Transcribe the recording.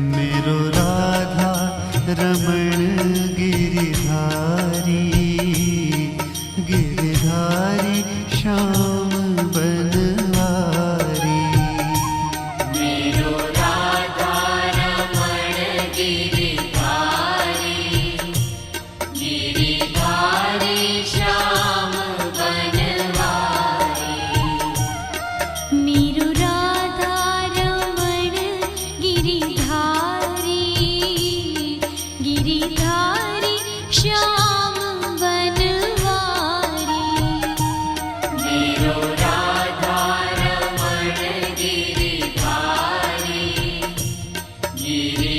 मेरो राधा रमण गिरिधारी, गिरिधारी श्याम बनवारी। मेरो राधा रमण गिरिधारी, गिरिधारी श्याम बनवारी। मेरो राधा रमण गिरिधारी, गिरिधारी श्याम बनवारी। मेरो राधा रमण गिरिधारी, गिरि